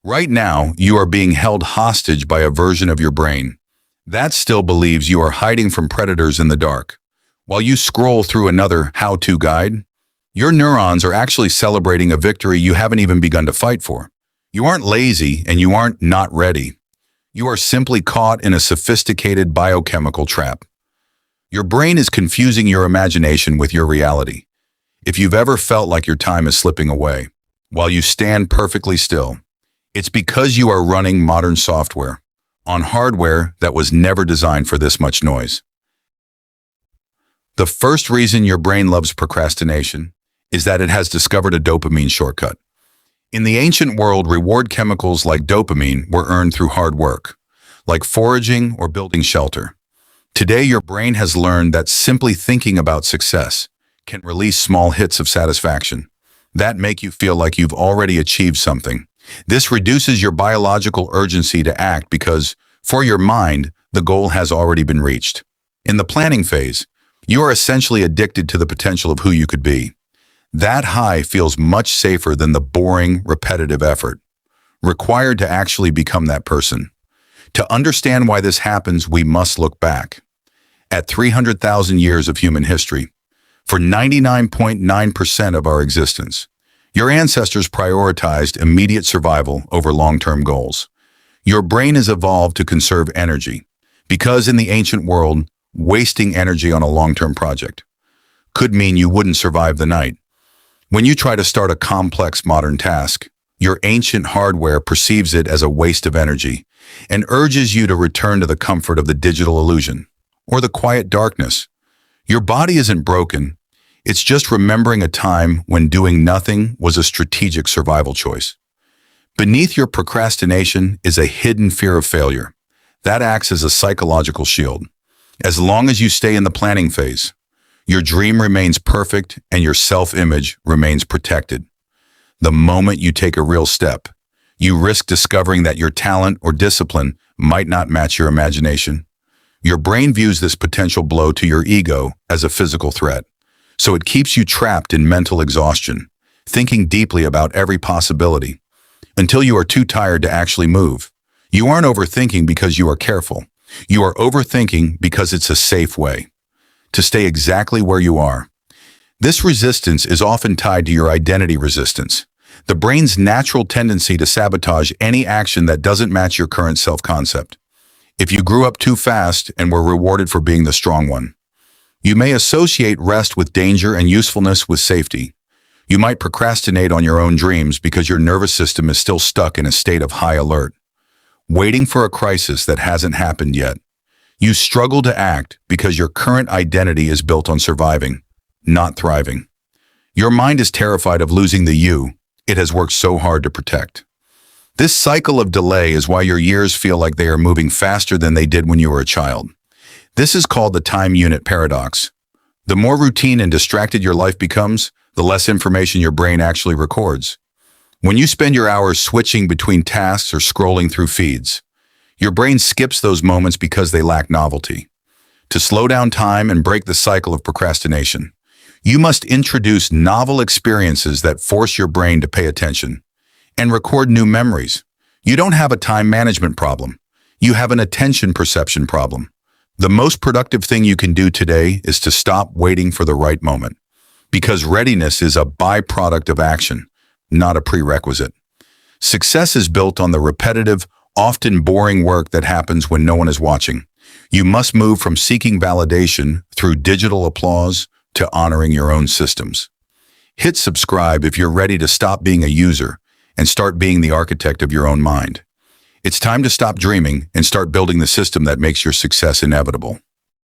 Right now, you are being held hostage by a version of your brain that still believes you are hiding from predators in the dark. While you scroll through another how-to guide, your neurons are actually celebrating a victory you haven't even begun to fight for. You aren't lazy and you aren't not ready. You are simply caught in a sophisticated biochemical trap. Your brain is confusing your imagination with your reality. If you've ever felt like your time is slipping away while you stand perfectly still, it's because you are running modern software on hardware that was never designed for this much noise. The first reason your brain loves procrastination is that it has discovered a dopamine shortcut. In the ancient world, reward chemicals like dopamine were earned through hard work, like foraging or building shelter. Today, your brain has learned that simply thinking about success can release small hits of satisfaction that make you feel like you've already achieved something. This reduces your biological urgency to act because, for your mind, the goal has already been reached. In the planning phase, you are essentially addicted to the potential of who you could be. That high feels much safer than the boring, repetitive effort required to actually become that person. To understand why this happens, we must look back at 300,000 years of human history. For 99.9% of our existence, your ancestors prioritized immediate survival over long-term goals. Your brain has evolved to conserve energy because in the ancient world, wasting energy on a long-term project could mean you wouldn't survive the night. When you try to start a complex modern task, your ancient hardware perceives it as a waste of energy and urges you to return to the comfort of the digital illusion or the quiet darkness. Your body isn't broken. It's just remembering a time when doing nothing was a strategic survival choice. Beneath your procrastination is a hidden fear of failure that acts as a psychological shield. As long as you stay in the planning phase, your dream remains perfect and your self-image remains protected. The moment you take a real step, you risk discovering that your talent or discipline might not match your imagination. Your brain views this potential blow to your ego as a physical threat, so it keeps you trapped in mental exhaustion, thinking deeply about every possibility, until you are too tired to actually move. You aren't overthinking because you are careful. You are overthinking because it's a safe way to stay exactly where you are. This resistance is often tied to your identity resistance, the brain's natural tendency to sabotage any action that doesn't match your current self-concept. If you grew up too fast and were rewarded for being the strong one, you may associate rest with danger and usefulness with safety. You might procrastinate on your own dreams because your nervous system is still stuck in a state of high alert, waiting for a crisis that hasn't happened yet. You struggle to act because your current identity is built on surviving, not thriving. Your mind is terrified of losing the you it has worked so hard to protect. This cycle of delay is why your years feel like they are moving faster than they did when you were a child. This is called the time unit paradox. The more routine and distracted your life becomes, the less information your brain actually records. When you spend your hours switching between tasks or scrolling through feeds, your brain skips those moments because they lack novelty. To slow down time and break the cycle of procrastination, you must introduce novel experiences that force your brain to pay attention and record new memories. You don't have a time management problem. You have an attention perception problem. The most productive thing you can do today is to stop waiting for the right moment, because readiness is a byproduct of action, not a prerequisite. Success is built on the repetitive, often boring work that happens when no one is watching. You must move from seeking validation through digital applause to honoring your own systems. Hit subscribe if you're ready to stop being a user and start being the architect of your own mind. It's time to stop dreaming and start building the system that makes your success inevitable.